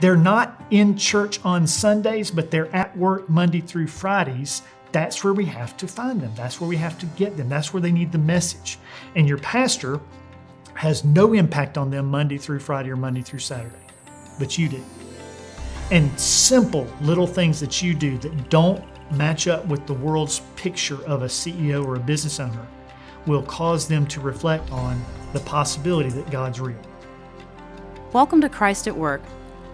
they're not in church on Sundays, but they're at work Monday through Fridays, that's where we have to find them. That's where we have to get them. That's where they need the message. And your pastor has no impact on them Monday through Friday or Monday through Saturday, but you do. And simple little things that you do that don't match up with the world's picture of a CEO or a business owner will cause them to reflect on the possibility that God's real. Welcome to Christ at Work.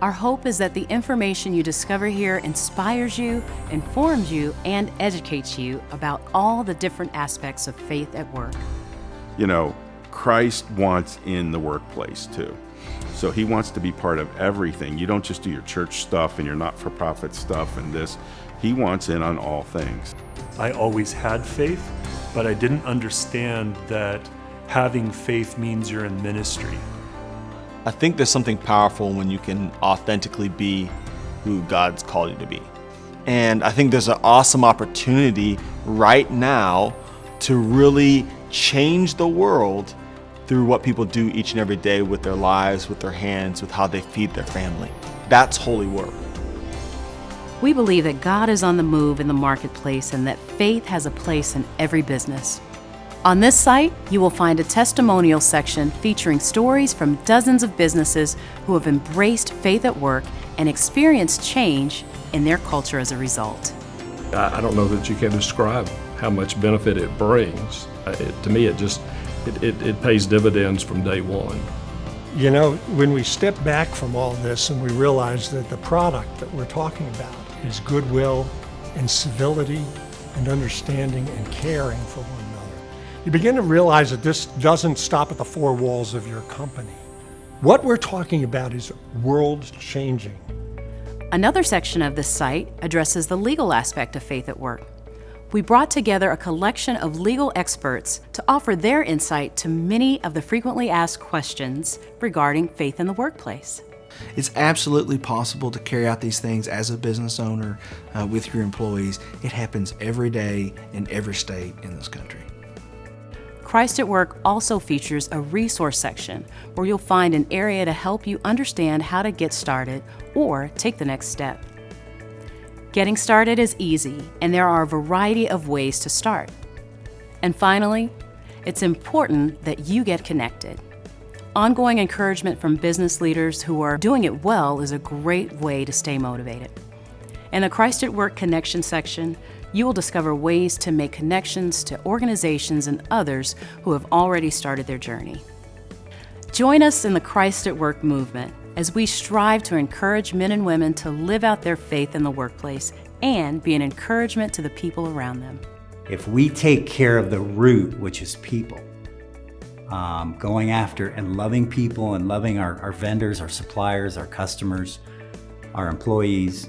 Our hope is that the information you discover here inspires you, informs you, and educates you about all the different aspects of faith at work. You know, Christ wants in the workplace too. So he wants to be part of everything. You don't just do your church stuff and your not-for-profit stuff and this. He wants in on all things. I always had faith, but I didn't understand that having faith means you're in ministry. I think there's something powerful when you can authentically be who God's called you to be. And I think there's an awesome opportunity right now to really change the world through what people do each and every day with their lives, with their hands, with how they feed their family. That's holy work. We believe that God is on the move in the marketplace and that faith has a place in every business. On this site, you will find a testimonial section featuring stories from dozens of businesses who have embraced faith at work and experienced change in their culture as a result. I don't know that you can describe how much benefit it brings. To me, it pays dividends from day one. You know, when we step back from all this and we realize that the product that we're talking about is goodwill and civility and understanding and caring for one another, you begin to realize that this doesn't stop at the four walls of your company. What we're talking about is world-changing. Another section of this site addresses the legal aspect of faith at work. We brought together a collection of legal experts to offer their insight to many of the frequently asked questions regarding faith in the workplace. It's absolutely possible to carry out these things as a business owner with your employees. It happens every day in every state in this country. Christ at Work also features a resource section where you'll find an area to help you understand how to get started or take the next step. Getting started is easy, and there are a variety of ways to start. And finally, it's important that you get connected. Ongoing encouragement from business leaders who are doing it well is a great way to stay motivated. In the Christ at Work Connection section, you will discover ways to make connections to organizations and others who have already started their journey. Join us in the Christ at Work movement as we strive to encourage men and women to live out their faith in the workplace and be an encouragement to the people around them. If we take care of the root, which is people, going after and loving people and loving our vendors, our suppliers, our customers, our employees,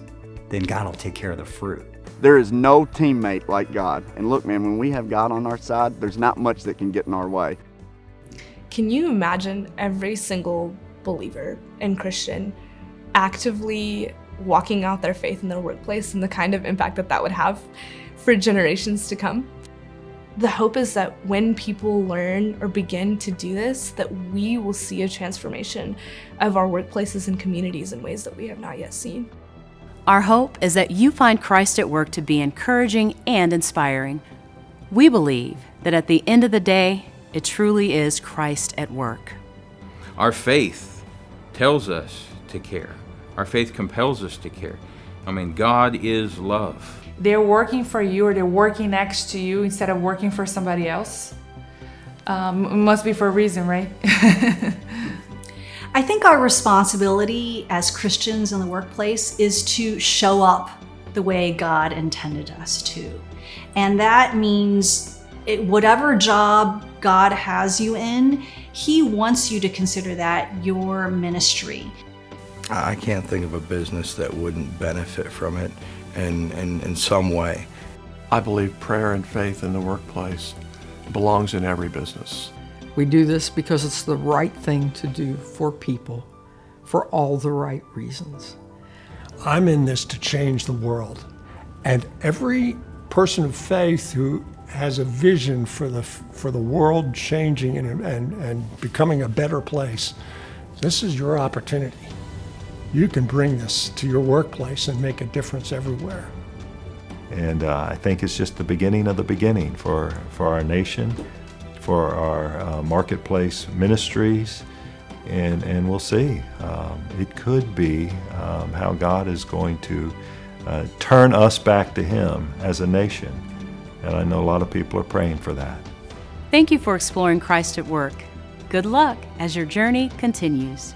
then God will take care of the fruit. There is no teammate like God. And look, man, when we have God on our side, there's not much that can get in our way. Can you imagine every single believer and Christian actively walking out their faith in their workplace and the kind of impact that that would have for generations to come? The hope is that when people learn or begin to do this, that we will see a transformation of our workplaces and communities in ways that we have not yet seen. Our hope is that you find Christ at Work to be encouraging and inspiring. We believe that at the end of the day, it truly is Christ at work. Our faith tells us to care. Our faith compels us to care. I mean, God is love. They're working for you or they're working next to you instead of working for somebody else. It must be for a reason, right? I think our responsibility as Christians in the workplace is to show up the way God intended us to. And that means whatever job God has you in, He wants you to consider that your ministry. I can't think of a business that wouldn't benefit from it in some way. I believe prayer and faith in the workplace belongs in every business. We do this because it's the right thing to do for people, for all the right reasons. I'm in this to change the world. And every person of faith who has a vision for the world changing and becoming a better place, this is your opportunity. you can bring this to your workplace and make a difference everywhere. And I think it's just the beginning of the beginning for our nation, for our marketplace ministries, and we'll see. It could be how God is going to turn us back to Him as a nation. And I know a lot of people are praying for that. Thank you for exploring Christ at Work. Good luck as your journey continues.